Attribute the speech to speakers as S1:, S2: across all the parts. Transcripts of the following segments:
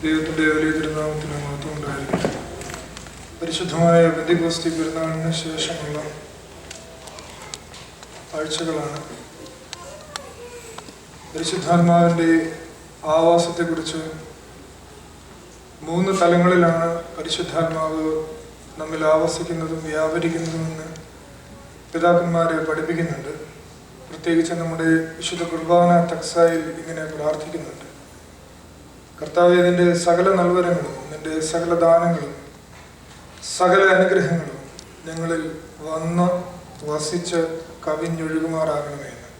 S1: ദൈവത്തിൻ്റെ വലിയ തിരുനാമത്തിന് മഹത്വം ഉണ്ടായിരിക്കും. പരിശുദ്ധമായ പെന്തക്കോസ്തി പെരുന്നാളിന് ശേഷമുള്ള ആഴ്ചകളാണ്. പരിശുദ്ധാത്മാവിൻ്റെ ആവാസത്തെക്കുറിച്ച് 3 തലങ്ങളിലാണ് പരിശുദ്ധാത്മാവ് നമ്മിൽ ആവസിക്കുന്നതും വ്യാപരിക്കുന്നതുമെന്ന് പിതാക്കന്മാരെ പഠിപ്പിക്കുന്നുണ്ട്. പ്രത്യേകിച്ച് നമ്മുടെ വിശുദ്ധ കുർബാന തക്സായിൽ ഇങ്ങനെ പ്രാർത്ഥിക്കുന്നുണ്ട്: കർത്താവേ, നിന്റെ സകല നൽവരങ്ങളും നിന്റെ സകല ദാനങ്ങളും സകല അനുഗ്രഹങ്ങളും ഞങ്ങളിൽ വന്ന് വസിച്ച് കവിഞ്ഞൊഴുകുമാറാകണമേ എന്ന്.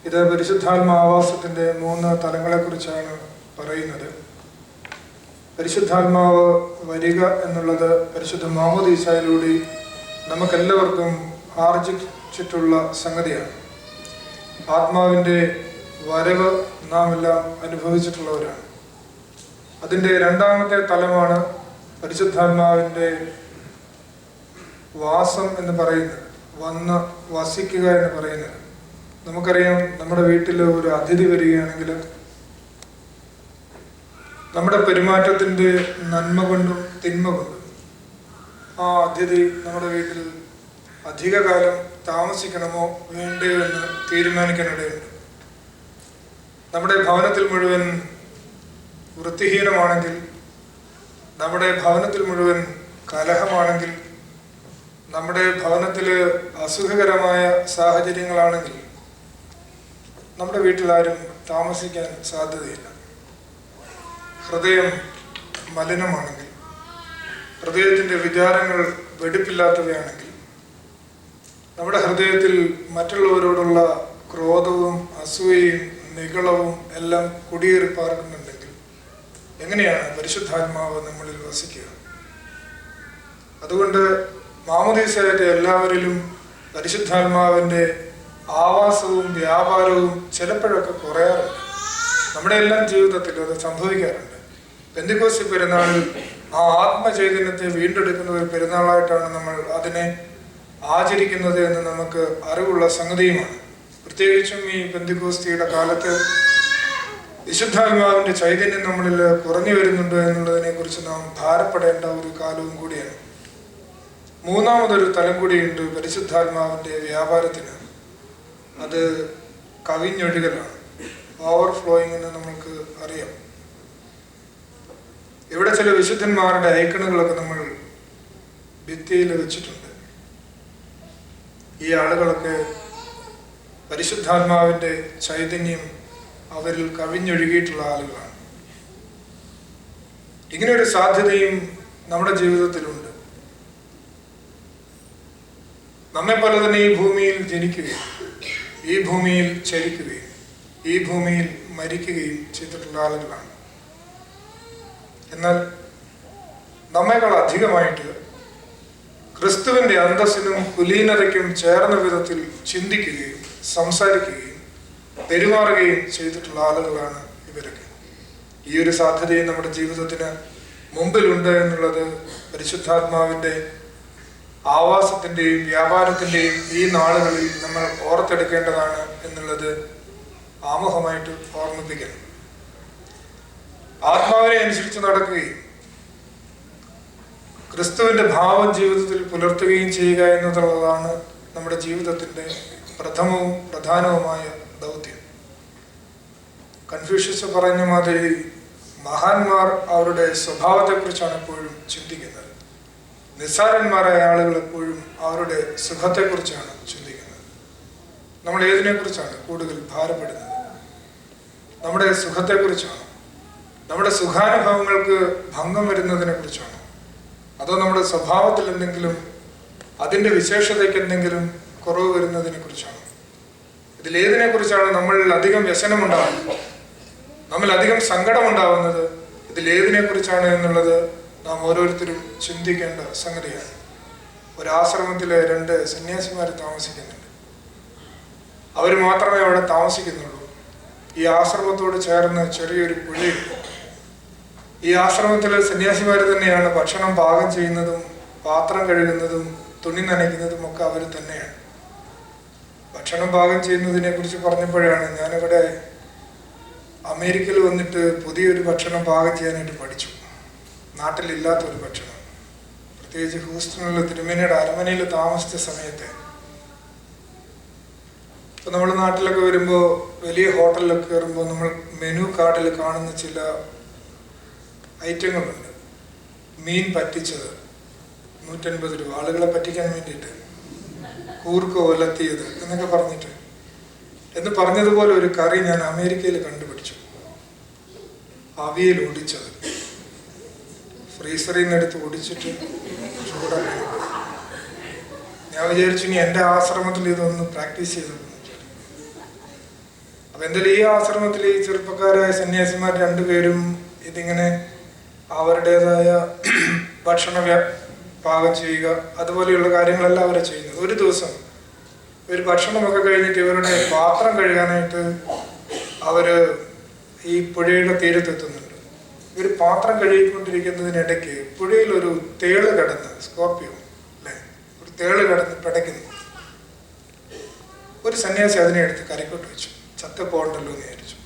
S1: ഇത് പരിശുദ്ധാത്മാവാസത്തിൻ്റെ 3 തലങ്ങളെക്കുറിച്ചാണ് പറയുന്നത്. പരിശുദ്ധാത്മാവ് വരിക എന്നുള്ളത് പരിശുദ്ധ മാമോദീസായിലൂടെ നമുക്കെല്ലാവർക്കും ആർജിച്ചിട്ടുള്ള സംഗതിയാണ്. ആത്മാവിൻ്റെ വരവ് നാം എല്ലാം അനുഭവിച്ചിട്ടുള്ളവരാണ്. അതിൻ്റെ 2ാമത്തെ തലമാണ് പരിശുദ്ധാത്മാവിൻ്റെ വാസം എന്ന് പറയുന്നത്, വന്ന് വസിക്കുക എന്ന് പറയുന്നത്. നമുക്കറിയാം, നമ്മുടെ വീട്ടിൽ ഒരു അതിഥി വരികയാണെങ്കിൽ നമ്മുടെ പെരുമാറ്റത്തിൻ്റെ നന്മ കൊണ്ടും തിന്മ കൊണ്ടും ആ അതിഥി നമ്മുടെ വീട്ടിൽ അധികകാലം താമസിക്കണമോ വേണ്ടയോ എന്ന് തീരുമാനിക്കാനിടയുണ്ട്. നമ്മുടെ ഭവനത്തിൽ മുഴുവൻ വൃത്തിഹീനമാണെങ്കിൽ, നമ്മുടെ ഭവനത്തിൽ മുഴുവൻ കലഹമാണെങ്കിൽ, നമ്മുടെ ഭവനത്തിൽ അസുഖകരമായ സാഹചര്യങ്ങളാണെങ്കിൽ നമ്മുടെ വീട്ടിലാരും താമസിക്കാൻ സാധ്യതയില്ല. ഹൃദയം മലിനമാണെങ്കിൽ, ഹൃദയത്തിൻ്റെ വിചാരങ്ങൾ വെടിപ്പില്ലാത്തവയാണെങ്കിൽ, നമ്മുടെ ഹൃദയത്തിൽ മറ്റുള്ളവരോടുള്ള ക്രോധവും അസൂയയും നിഗളവും എല്ലാം കുടിയേറി പാർക്കുന്നുണ്ടെങ്കിൽ എങ്ങനെയാണ് പരിശുദ്ധാത്മാവ് നമ്മളിൽ വസിക്കുക? അതുകൊണ്ട് മാമോദീസയായിട്ട് എല്ലാവരിലും പരിശുദ്ധാത്മാവിൻ്റെ ആവാസവും വ്യാപാരവും ചിലപ്പോഴൊക്കെ കുറയാറുണ്ട്. നമ്മുടെ എല്ലാം ജീവിതത്തിൽ അത് സംഭവിക്കാറുണ്ട്. പെന്തക്കോസ്തി പെരുന്നാളിൽ ആ ആത്മചൈതന്യത്തെ വീണ്ടെടുക്കുന്ന ഒരു പെരുന്നാളായിട്ടാണ് നമ്മൾ അതിനെ ആചരിക്കുന്നത് എന്ന് നമുക്ക് അറിവുള്ള സംഗതിയുമാണ്. പ്രത്യേകിച്ചും ഈ പെന്തക്കോസ്തിയുടെ കാലത്ത് വിശുദ്ധാത്മാവിൻ്റെ ചൈതന്യം നമ്മളിൽ കുറഞ്ഞു വരുന്നുണ്ട് എന്നുള്ളതിനെ കുറിച്ച് നാം ഭാരപ്പെടേണ്ട ഒരു കാലവും കൂടിയാണ്. 3ാമതൊരു തലം കൂടിയുണ്ട് പരിശുദ്ധാത്മാവിൻ്റെ വ്യാപാരത്തിന്. അത് കവിഞ്ഞൊഴുകലാണ്, ഓവർഫ്ലോയിങ് എന്ന് നമ്മൾക്ക് അറിയാം. ഇവിടെ ചില വിശുദ്ധന്മാരുടെ ഐക്കണുകളൊക്കെ നമ്മൾ ഭിത്തിയിൽ വെച്ചിട്ടുണ്ട്. ഈ ആളുകളൊക്കെ പരിശുദ്ധാത്മാവിൻ്റെ ചൈതന്യം അവരിൽ കവിഞ്ഞൊഴുകിയിട്ടുള്ള ആളുകളാണ്. ഇങ്ങനെയൊരു സാധ്യതയും നമ്മുടെ ജീവിതത്തിലുണ്ട്. നമ്മെപ്പോലെ തന്നെ ഈ ഭൂമിയിൽ ജനിക്കുകയും ഈ ഭൂമിയിൽ ചരിക്കുകയും ഈ ഭൂമിയിൽ മരിക്കുകയും ചെയ്തിട്ടുള്ള ആളുകളാണ്. എന്നാൽ നമ്മേക്കാൾ അധികമായിട്ട് ക്രിസ്തുവിൻ്റെ അന്തസ്സിനും കുലീനതയ്ക്കും ചേർന്ന വിധത്തിൽ ചിന്തിക്കുകയും സംസാരിക്കുകയും പെരുമാറുകയും ചെയ്തിട്ടുള്ള ആളുകളാണ് ഇവരൊക്കെ. ഈ ഒരു സാധ്യതയും നമ്മുടെ ജീവിതത്തിന് മുമ്പിലുണ്ട് എന്നുള്ളത് പരിശുദ്ധാത്മാവിൻ്റെ ആവാസത്തിൻ്റെയും വ്യാപാരത്തിൻ്റെയും ഈ നാളുകളിൽ നമ്മൾ ഓർത്തെടുക്കേണ്ടതാണ് എന്നുള്ളത് ആമുഖമായിട്ട് ഓർമ്മിപ്പിക്കണം. ആത്മാവിനെ അനുസരിച്ച് നടക്കുകയും ക്രിസ്തുവിൻ്റെ ഭാവം ജീവിതത്തിൽ പുലർത്തുകയും ചെയ്യുക എന്നുള്ളതാണ് നമ്മുടെ ജീവിതത്തിൻ്റെ പ്രഥമവും പ്രധാനവുമായ ദൗത്യം. കൺഫ്യൂഷ്യസ് പറഞ്ഞ മാതിരി മഹാന്മാർ അവരുടെ സ്വഭാവത്തെക്കുറിച്ചാണ് എപ്പോഴും ചിന്തിക്കുന്നത്. നിസ്സാരന്മാരായ ആളുകൾ എപ്പോഴും അവരുടെ സുഖത്തെക്കുറിച്ചാണ് ചിന്തിക്കുന്നത്. നമ്മൾ ഏതിനെക്കുറിച്ചാണ് കൂടുതൽ ഭാരപ്പെടുന്നത്? നമ്മുടെ സുഖത്തെക്കുറിച്ചാണോ? നമ്മുടെ സുഖാനുഭവങ്ങൾക്ക് ഭംഗം വരുന്നതിനെ കുറിച്ചാണോ? അതോ നമ്മുടെ സ്വഭാവത്തിൽ എന്തെങ്കിലും, അതിൻ്റെ വിശേഷതയ്ക്ക് എന്തെങ്കിലും കുറവ് വരുന്നതിനെ കുറിച്ചാണോ? ഇതിലേതിനെ കുറിച്ചാണ് നമ്മളിൽ അധികം വ്യസനമുണ്ടാകുന്നത്, നമ്മൾ അധികം സങ്കടമുണ്ടാവുന്നത്? ഇതിലേതിനെ കുറിച്ചാണ് എന്നുള്ളത് നാം ഓരോരുത്തരും ചിന്തിക്കേണ്ട സംഗതിയാണ്. ഒരാശ്രമത്തിൽ 2 സന്യാസിമാർ താമസിക്കുന്നുണ്ട്. അവർ മാത്രമേ അവിടെ താമസിക്കുന്നുള്ളൂ. ഈ ആശ്രമത്തോട് ചേർന്ന് ചെറിയൊരു പുഴയുണ്ട്. ഈ ആശ്രമത്തിലെ സന്യാസിമാർ തന്നെയാണ് ഭക്ഷണം പാകം ചെയ്യുന്നതും പാത്രം കഴുകുന്നതും തുണി നനയ്ക്കുന്നതും ഒക്കെ അവർ തന്നെയാണ്. ഭക്ഷണം പാകം ചെയ്യുന്നതിനെ കുറിച്ച് പറഞ്ഞപ്പോഴാണ് ഞാനിവിടെ അമേരിക്കയിൽ വന്നിട്ട് പുതിയൊരു ഭക്ഷണം പാകം ചെയ്യാനായിട്ട് പഠിച്ചു. നാട്ടിലില്ലാത്തൊരു ഭക്ഷണം. പ്രത്യേകിച്ച് ഹൂസ്റ്റണിലെ തിരുമേനിയുടെ അരമനയിൽ താമസിച്ച സമയത്ത്. ഇപ്പം നമ്മൾ നാട്ടിലൊക്കെ വരുമ്പോൾ, വലിയ ഹോട്ടലിലൊക്കെ കയറുമ്പോൾ നമ്മൾ മെനു കാർഡിൽ കാണുന്ന ചില ഐറ്റങ്ങളുണ്ട്. മീൻ പറ്റിച്ചത് 150 രൂപ, ആളുകളെ പറ്റിക്കാൻ വേണ്ടിയിട്ട്. കൂർക്ക ഒലത്തിയത് എന്നൊക്കെ പറഞ്ഞിട്ട്. എന്ന് പറഞ്ഞതുപോലെ ഒരു കറി ഞാൻ അമേരിക്കയിൽ കണ്ടുപിടിച്ചു. അവിയൽ ഒടിച്ചത്. ഫ്രീസറിൽ നിന്ന് എടുത്ത് ഒടിച്ചിട്ട് ചൂടാക്കി. ഞാൻ വിചാരിച്ചു ഇനി എൻ്റെ ആശ്രമത്തിൽ ഇതൊന്ന് പ്രാക്ടീസ് ചെയ്തു. അപ്പൊ എന്തായാലും ഈ ആശ്രമത്തിൽ ഈ ചെറുപ്പക്കാരായ സന്യാസിമാർ 2 പേരും ഇതിങ്ങനെ അവരുടേതായ ഭക്ഷണ പാകം ചെയ്യുക, അതുപോലെയുള്ള കാര്യങ്ങളെല്ലാം അവർ ചെയ്യുന്നത്. ഒരു ദിവസം ഒരു ഭക്ഷണമൊക്കെ കഴിഞ്ഞിട്ട് ഇവരുടെ പാത്രം കഴുകാനായിട്ട് അവര് ഈ പുഴയുടെ തീരത്തെത്തുന്നുണ്ട്. ഇവർ പാത്രം കഴുകിക്കൊണ്ടിരിക്കുന്നതിനിടയ്ക്ക് പുഴയിൽ ഒരു തേള് കിടന്ന്, സ്കോർപ്പിയോ അല്ലേ, ഒരു തേള് കിടന്ന് പിടയ്ക്കുന്നു. ഒരു സന്യാസി അതിനെ എടുത്ത് കരയ്ക്കോട്ട് വെച്ചു. ചത്ത പോകണ്ടല്ലോ എന്ന് വിചാരിച്ചു.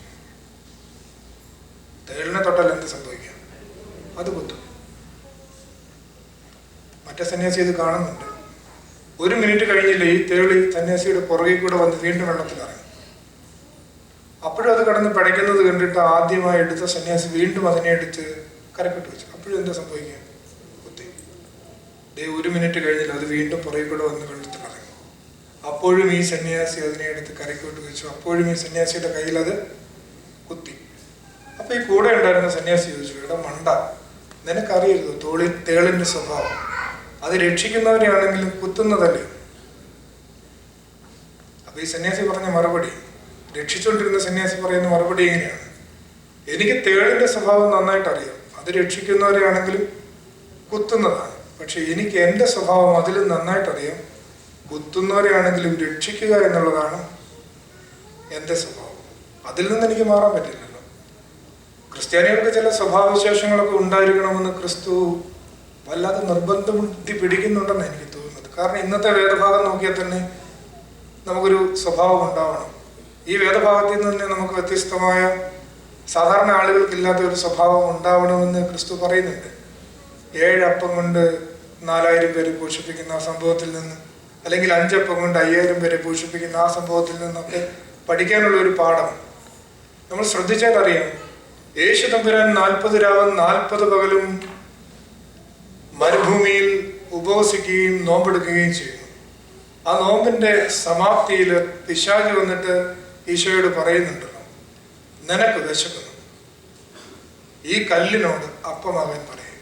S1: തേളിനെ തൊട്ടാൽ എന്ത് സംഭവിക്കാം? അത് കുത്തും. മറ്റേ സന്യാസി ഇത് കാണുന്നുണ്ട്. 1 മിനിറ്റ് കഴിഞ്ഞില്ല, ഈ തേളി സന്യാസിയുടെ പുറകിൽ കൂടെ വന്ന് വീണ്ടും വെള്ളത്തിൽ ഇറങ്ങി. അപ്പോഴും അത് കിടന്ന് പിടയ്ക്കുന്നത് കണ്ടിട്ട് ആദ്യമായി എടുത്ത സന്യാസി വീണ്ടും അതിനെ എടുത്ത് കരക്കിട്ട് വെച്ചു. അപ്പോഴും എന്താ സംഭവിക്കുക? കുത്തി. 1 മിനിറ്റ് കഴിഞ്ഞില്ല, അത് വീണ്ടും പുറകിൽ കൂടെ വന്ന് വെള്ളത്തിൽ ഇറങ്ങി. അപ്പോഴും ഈ സന്യാസി അതിനെ എടുത്ത് കരക്കോട്ട് വെച്ചു. അപ്പോഴും ഈ സന്യാസിയുടെ കയ്യിൽ അത് കുത്തി. അപ്പൊ ഈ കൂടെ ഉണ്ടായിരുന്ന സന്യാസി ചോദിച്ചു, എടാ മണ്ട, നിനക്കറിയരുത് തേളിന്റെ സ്വഭാവം? അത് രക്ഷിക്കുന്നവരെയാണെങ്കിലും കുത്തുന്നതല്ലേ? അപ്പൊ ഈ സന്യാസി പറഞ്ഞ മറുപടി, രക്ഷിച്ചുകൊണ്ടിരുന്ന സന്യാസി പറയുന്ന മറുപടി എങ്ങനെയാണ്? എനിക്ക് തേളിന്റെ സ്വഭാവം നന്നായിട്ട് അറിയാം. അത് രക്ഷിക്കുന്നവരെയാണെങ്കിലും കുത്തുന്നതാണ്. പക്ഷെ എനിക്ക് എൻ്റെ സ്വഭാവം അതിലും നന്നായിട്ടറിയാം. കുത്തുന്നവരെയാണെങ്കിലും രക്ഷിക്കുക എന്നുള്ളതാണ് എൻ്റെ സ്വഭാവം. അതിൽ നിന്ന് എനിക്ക് മാറാൻ പറ്റില്ലല്ലോ. ക്രിസ്ത്യാനികൾക്ക് ചില സ്വഭാവവിശേഷങ്ങളൊക്കെ ഉണ്ടായിരിക്കണമെന്ന് ക്രിസ്തു വല്ലാതെ നിർബന്ധബുദ്ധി പിടിക്കുന്നുണ്ടെന്ന് എനിക്ക് തോന്നുന്നത്. കാരണം ഇന്നത്തെ വേദഭാഗം നോക്കിയാൽ തന്നെ നമുക്കൊരു സ്വഭാവം ഉണ്ടാവണം. ഈ വേദഭാഗത്തിൽ നിന്ന് തന്നെ നമുക്ക് വ്യത്യസ്തമായ, സാധാരണ ആളുകൾക്കില്ലാത്ത ഒരു സ്വഭാവം ഉണ്ടാവണമെന്ന് ക്രിസ്തു പറയുന്നുണ്ട്. 7 അപ്പം കൊണ്ട് 4000 പേരെ പോഷിപ്പിക്കുന്ന ആ സംഭവത്തിൽ നിന്ന്, അല്ലെങ്കിൽ 5 അപ്പം കൊണ്ട് 5000 പേരെ പോഷിപ്പിക്കുന്ന ആ സംഭവത്തിൽ നിന്നൊക്കെ പഠിക്കാനുള്ള ഒരു പാഠം നമ്മൾ ശ്രദ്ധിച്ചാൽ അറിയാം. യേശു തമ്പുരാൻ 40 രാവും 40 പകലും മരുഭൂമിയിൽ ഉപവസിക്കുകയും നോമ്പെടുക്കുകയും ചെയ്യുന്നു. ആ നോമ്പിന്റെ സമാപ്തിയിൽ പിശാച് വന്നിട്ട് ഈശോയോട് പറയുന്നുണ്ടല്ലോ, നിനക്ക് വിശക്കുന്നു, ഈ കല്ലിനോട് അപ്പമാകാൻ പറയും.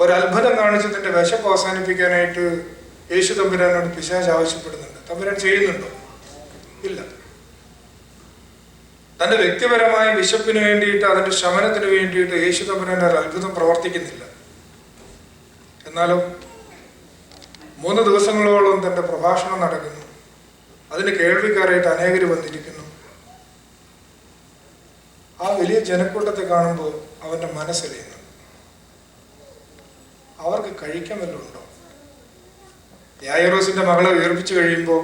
S1: ഒരത്ഭുതം കാണിച്ച് നിന്റെ വിശപ്പ് അവസാനിപ്പിക്കാനായിട്ട് യേശു തമ്പുരാനോട് പിശാച് ആവശ്യപ്പെടുന്നുണ്ട്. തമ്പുരാൻ ചെയ്യുന്നുണ്ടോ? ഇല്ല. തന്റെ വ്യക്തിപരമായ വിശപ്പിന് വേണ്ടിയിട്ട്, അതിന്റെ ശമനത്തിന് വേണ്ടിയിട്ട് യേശു തമ്പുരാൻ ഒരു അത്ഭുതം പ്രവർത്തിക്കുന്നില്ല. എന്നാലും 3 ദിവസങ്ങളോളം തന്റെ പ്രഭാഷണം നടക്കുന്നു. അതിന് കേൾവിക്കാരായിട്ട് അനേകർ വന്നിരിക്കുന്നു. ആ വലിയ ജനക്കൂട്ടത്തെ കാണുമ്പോൾ അവന്റെ മനസ്സറിയുന്നു, അവർക്ക് കഴിക്കാൻ വല്ലതും ഉണ്ടോ? യായിറോസിന്റെ മകളെ ഉയർപ്പിച്ചു കഴിയുമ്പോൾ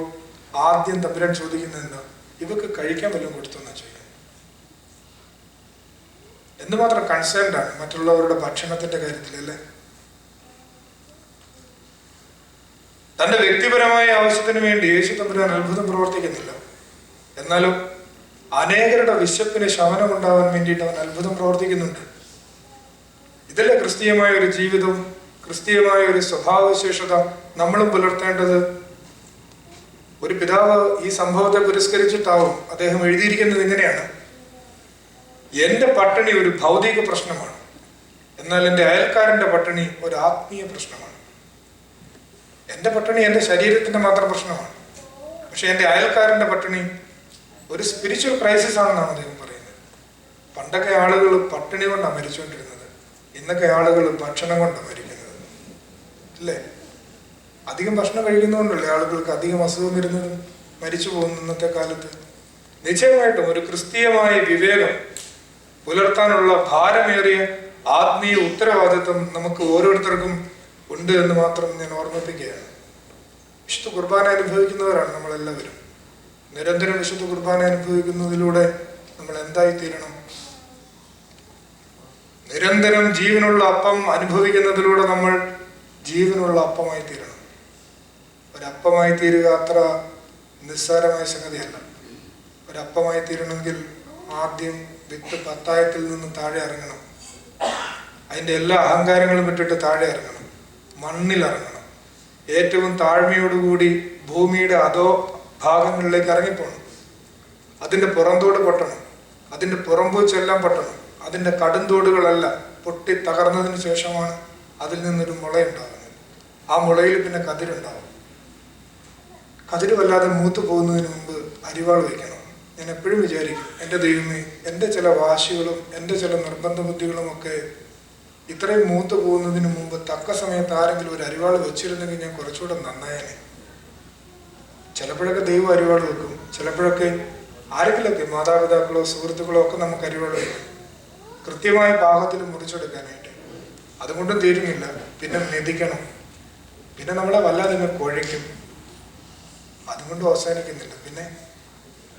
S1: ആദ്യം തമ്പുരാൻ ചോദിക്കുന്നത് എന്താ? ഇവക്ക് കഴിക്കാൻ വല്ലതും കൊടുത്തെന്നാ ചോദിക്കുന്നത്. എന്തുമാത്രം കൺസേൺഡ് ആണ് മറ്റുള്ളവരുടെ ഭക്ഷണത്തിന്റെ കാര്യത്തിൽ, അല്ലേ? തന്റെ വ്യക്തിപരമായ ആവശ്യത്തിന് വേണ്ടി യേശു തമ്പുരാൻ അത്ഭുതം പ്രവർത്തിക്കുന്നില്ല. എന്നാലും അനേകരുടെ വിശപ്പിന് ശമനം ഉണ്ടാവാൻ വേണ്ടിയിട്ട് അവൻ അത്ഭുതം പ്രവർത്തിക്കുന്നുണ്ട്. ഇതല്ലേ ക്രിസ്തീയമായ ഒരു ജീവിതം, ക്രിസ്തീയമായ ഒരു സ്വഭാവവിശേഷത നമ്മളും പുലർത്തേണ്ടത്. ഒരു പിതാവ് ഈ സംഭവത്തെ പുരസ്കരിച്ചിട്ടാവും അദ്ദേഹം എഴുതിയിരിക്കുന്നത് ഇങ്ങനെയാണ്: എൻ്റെ പട്ടിണി ഒരു ഭൗതിക പ്രശ്നമാണ്, എന്നാൽ എൻ്റെ അയൽക്കാരൻ്റെ പട്ടിണി ഒരു ആത്മീയ പ്രശ്നമാണ്. എൻ്റെ പട്ടിണി എൻ്റെ ശരീരത്തിൻ്റെ മാത്രം പ്രശ്നമാണ്, പക്ഷെ എൻ്റെ അയൽക്കാരൻ്റെ പട്ടിണി ഒരു സ്പിരിച്വൽ ക്രൈസിസ് ആണെന്നാണ് അദ്ദേഹം പറയുന്നത്. പണ്ടൊക്കെ ആളുകൾ പട്ടിണി കൊണ്ടാണ് മരിച്ചുകൊണ്ടിരുന്നത്, ഇന്നൊക്കെ ആളുകൾ ഭക്ഷണം കൊണ്ടാണ് മരിക്കുന്നത്, അല്ലേ? അധികം ഭക്ഷണം കഴിക്കുന്നതുകൊണ്ടല്ലേ ആളുകൾക്ക് അധികം അസുഖം വരുന്നതും മരിച്ചു പോകുന്ന ഇന്നത്തെ കാലത്ത്. നിശ്ചയമായിട്ടും ഒരു ക്രിസ്തീയമായ വിവേകം പുലർത്താനുള്ള ഭാരമേറിയ ആത്മീയ ഉത്തരവാദിത്വം നമുക്ക് ഓരോരുത്തർക്കും ഉണ്ട് എന്ന് മാത്രം ഞാൻ ഓർമ്മിപ്പിക്കുകയാണ്. വിശുദ്ധ കുർബാന അനുഭവിക്കുന്നവരാണ് നമ്മളെല്ലാവരും. നിരന്തരം വിശുദ്ധ കുർബാന അനുഭവിക്കുന്നതിലൂടെ നമ്മൾ എന്തായി തീരണം? നിരന്തരം ജീവനുള്ള അപ്പം അനുഭവിക്കുന്നതിലൂടെ നമ്മൾ ജീവനുള്ള അപ്പമായി തീരണം. ഒരപ്പമായി തീരുക അത്ര നിസ്സാരമായ സംഗതിയല്ല. ഒരപ്പമായി തീരണമെങ്കിൽ ആദ്യം വിത്ത് പത്തായത്തിൽ നിന്ന് താഴെ ഇറങ്ങണം. അതിൻ്റെ എല്ലാ അഹങ്കാരങ്ങളും വിട്ടിട്ട് താഴെ ഇറങ്ങണം, മണ്ണിലിറങ്ങണം. ഏറ്റവും താഴ്മയോടുകൂടി ഭൂമിയുടെ അതോ ഭാഗങ്ങളിലേക്ക് ഇറങ്ങിപ്പോണം. അതിൻ്റെ പുറന്തോട് പൊട്ടണം, അതിൻ്റെ പുറംപൂച്ചെല്ലാം പൊട്ടണം. അതിൻ്റെ കടുംതോടുകളെല്ലാം പൊട്ടി തകർന്നതിന് ശേഷമാണ് അതിൽ നിന്നൊരു മുളയുണ്ടാകുന്നത്. ആ മുളയിൽ പിന്നെ കതിരുണ്ടാവും. കതിര് വല്ലാതെ മൂത്ത് പോകുന്നതിന് മുമ്പ് അരിവാൾ വയ്ക്കണം. ഞാൻ എപ്പോഴും വിചാരിക്കും, എൻ്റെ ദൈവമേ, എൻ്റെ ചില വാശികളും എൻ്റെ ചില നിർബന്ധ ബുദ്ധികളും ഒക്കെ ഇത്രയും മൂത്ത് പോകുന്നതിന് മുമ്പ് തക്ക സമയത്ത് ആരെങ്കിലും ഒരു അരിവാൾ വെച്ചിരുന്നെങ്കിൽ ഞാൻ കുറച്ചുകൂടെ നന്നായേനെ. ചിലപ്പോഴൊക്കെ ദൈവം അരിവാൾ വെക്കും, ചിലപ്പോഴൊക്കെ ആരെങ്കിലുമൊക്കെ മാതാപിതാക്കളോ സുഹൃത്തുക്കളോ ഒക്കെ നമുക്ക് അരിവാൾ വയ്ക്കും, കൃത്യമായ പാകത്തിൽ മുറിച്ചെടുക്കാനായിട്ട്. അതുകൊണ്ടും തീരുന്നില്ല, പിന്നെ മെതിക്കണം, പിന്നെ നമ്മളെ വല്ലാതെ കുഴയ്ക്കും. അതുകൊണ്ട് അവസാനിക്കുന്നില്ല. പിന്നെ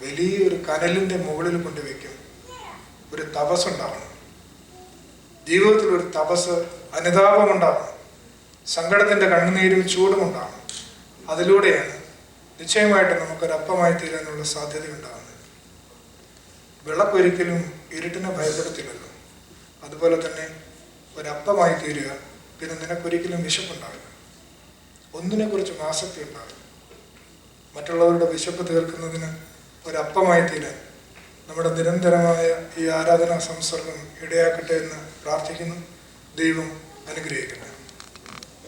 S1: വലിയൊരു കനലിൻ്റെ മുകളിൽ കൊണ്ടുവയ്ക്കും. ഒരു തപസ്സുണ്ടാവണം ജീവിതത്തിൽ, ഒരു തപസ്, അനുതാപമുണ്ടാവണം, സങ്കടത്തിൻ്റെ കണ്ണുനീരും ചൂടും ഉണ്ടാവണം. അതിലൂടെയാണ് നിശ്ചയമായിട്ട് നമുക്കൊരപ്പമായി തീരാനുള്ള സാധ്യതയുണ്ടാകുന്നത്. വിളക്കൊരിക്കലും ഇരുട്ടിനെ ഭയപ്പെടുത്തില്ലല്ലോ. അതുപോലെ തന്നെ ഒരപ്പമായി തീരുക, പിന്നെ നിനക്കൊരിക്കലും വിശപ്പുണ്ടാവില്ല, ഒന്നിനെക്കുറിച്ചും ആസക്തി ഉണ്ടാവില്ല. മറ്റുള്ളവരുടെ വിശപ്പ് തീർക്കുന്നതിന് ഒരപ്പമായി തീരാൻ നമ്മുടെ നിരന്തരമായ ഈ ആരാധനാ സംസർഗം ഇടയാക്കട്ടെ എന്ന് പ്രാർത്ഥിക്കുന്നു. ദൈവം അനുഗ്രഹിക്കട്ടെ.